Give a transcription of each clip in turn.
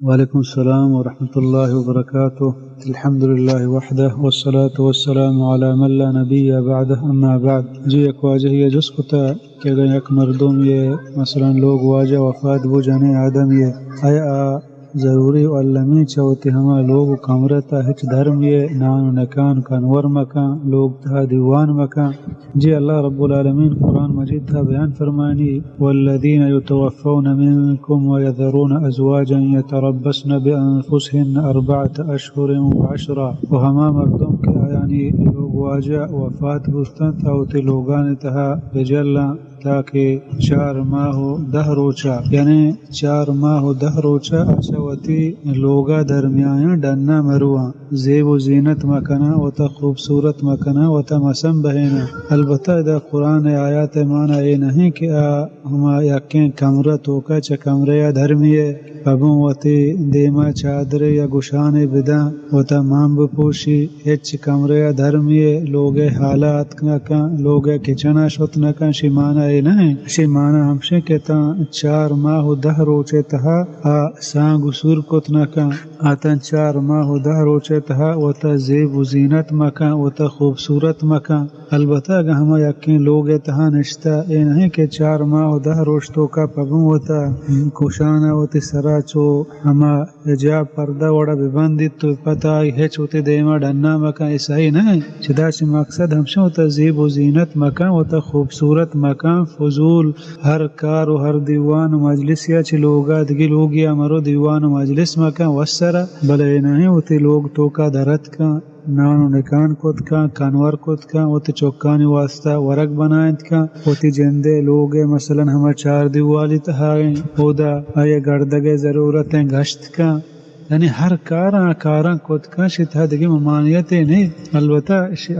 وعلیکم السلام ورحمۃ اللہ وبرکاتہ. الحمد للہ وحدہ والصلاة والسلام علی من لا نبی بعدہ اما بعد. جی ایک واجہ یہ جس کتا کہ اگر یک مردم یہ مثلا لوگ واجہ وفات بو جانے آدم یہ آیا ضروری علمی چوتی ہما لوگ کمرتا ہچ دھرم یہ نان و نکان کنور مکان لوگ تھا دیوان مکان. جی اللہ رب العالمین قرآن مجید تھا بیان فرمانی والذین یتوفون منکم ویذرون ازواجا یتربصن بانفسهن 4 اشہر وعشرا. و ہما مردم کے یعنی لوگ واجہ وفات بستان تھا ہوتے لوگان تہا بجلن تاکہ 4 ماہ 10 روچا یعنی 4 ماہ 10 روچا اچھوتی لوگا درمیان ڈننا مروان زیب و زینت مکنا و تا خوبصورت مکنا و تا مسم بہینا. البتہ دا قرآن آیات مانا یہ نہیں کہ ہما یقین کمرہ توکا چا کمرہ یا دھرمی ہے پبوں وتی دیما چادر یا گشان بدا و تا مام بپوشی ہچ کمرہ یا دھرمی ہے لوگ حالات کن لوگ کچنا شت نکن شمانا یہ نہیں. شمانا ہمشہ کہتا 4 ماہ 10 روچے تہا سانگ سور کت نکن آتن 4 ماہ 10 روچے تہا و تا زیب و زینت مکن و تا خوبصورت مکن. البتہ اگر ہما یقین لوگ تہا نشتا یہ نہیں کہ 4 ماہ 10 روشتوں کا پبوں ہوتا کشانا ہوتی سرا چو ہما حجاب پردہ وڑا ببندی تو پتہ ہچ ہوتی دیما ڈننا مکان. ایسا ہی نہیں چدا سے مقصد ہمشہ ہوتا زیب و زینت مکان ہوتا خوبصورت مکان فضول ہر کار و ہر دیوان و مجلس یا چھ لوگا دگی لوگی امرو دیوان و مجلس مکان وسرا بلے نہیں ہوتی لوگ تو کا درت کا نان و نکان کت کا کنور کت کا ہوتی چوکانی واسطہ ورق بنائند کا ہوتی جندے لوگ مثلا ہمیں 4 دیوالی تہائیں ہودا آئے گردگے ضرورتیں گشت کا یعنی ہر کاراں کت کا شتہدگی ممانعت نہیں. البتہ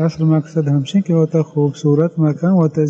اصل مقصد ہمشہ کہ ہوتا خوبصورت مکان ہوتا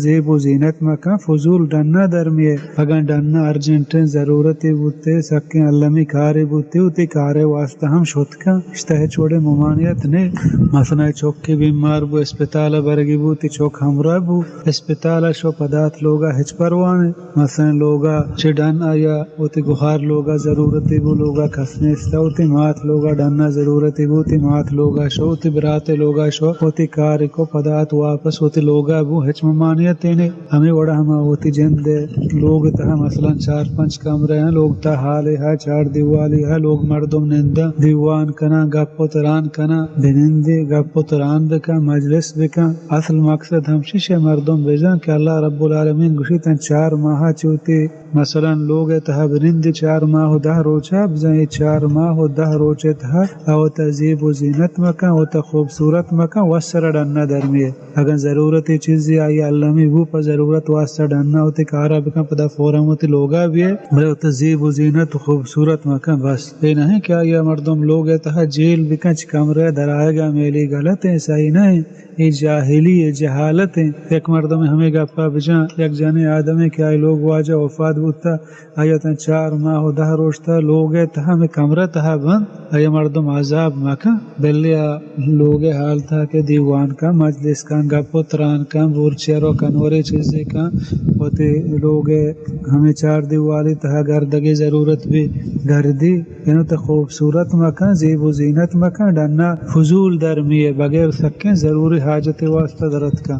زیب و زینت مکان فضول ڈننا درمی ہے. اگر ڈننا ارجنٹیں ضرورتی بوتے سکیں علمی کاری بوتے ہوتی کارے واسطہ ہم شت کا اشتہ چھوڑے ممانعت نہیں. مثلا چوک کی بیمار بو اسپتال برگی بوتی چوک ہمراہ بو اسپتال شو پدات لوگا ہچ پروانے مثلا لوگا چڈن آیا ہوتی گہار لوگا ضرورتی بو لوگا کسنے ہوتی مات لوگا ڈننا ضرورتی بوتی مات لوگا شو ہوتی براتے لوگا شو ہوتی کار کو پدات واپس ہوتی لوگا بو ہچ ممانعت نہیں. ہمیں وڑا ہما ہوتی جند لوگ تہا مثلا 4-5 کمرے ہیں لوگ تا حال ہے 4 دیوالی ہے لوگ مردم نندہ دیوان کنا گپ و تران کنا بنندی گپ و تران بکا مجلس بکا. اصل مقصد ہمشش مردم بجان کہ اللہ رب العالمین گوشیتاں 4 ماہ چوتی مثلا لوگ تہا بنندی 4 ماہ 10 روچا بزن 4 ماہ 10 روچے تہا او تہذیب و زینت مکان او تا خوبصورت مکان وسر ڈننا درمی ہے. اگر ضرورتی چیزی آئی علمی بو پر ضرورت واسطہ ڈننا ہوتی کارا بکن پدا فورم ہوتی لوگا بھی ہے بلے تہذیب و زینت و خوبصورت مکان بس. یہ نہیں کیا یہ مردم لوگ تہا جیل بکن چھ کمرے درائے گا میلی غلط ہے. صحیح نہیں یہ جاہلی ہے جہالت ہے. ایک مردم ہمیں گپا بجان ایک جانے آدمی کیا لوگ واجہ وفات بوتا آیتا 4 ماہ 10 روشتا لوگ تہا میں کمرہ تہا بند آیا مردم عذاب مکا بلیا لوگ حال تھا کہ دیوان کا مجلس کا گپ و تران کا بورچیر و کنوری چیزیں کا ہوتے لوگ ہمیں 4 دیوالی تہا گردگی ضرورت بھی گردی یعنی تو خوبصورت مکان زیب و زینت مکان ڈننا فضول درمی ہے بغیر سکیں ضروری حاجت واسطہ درت کا.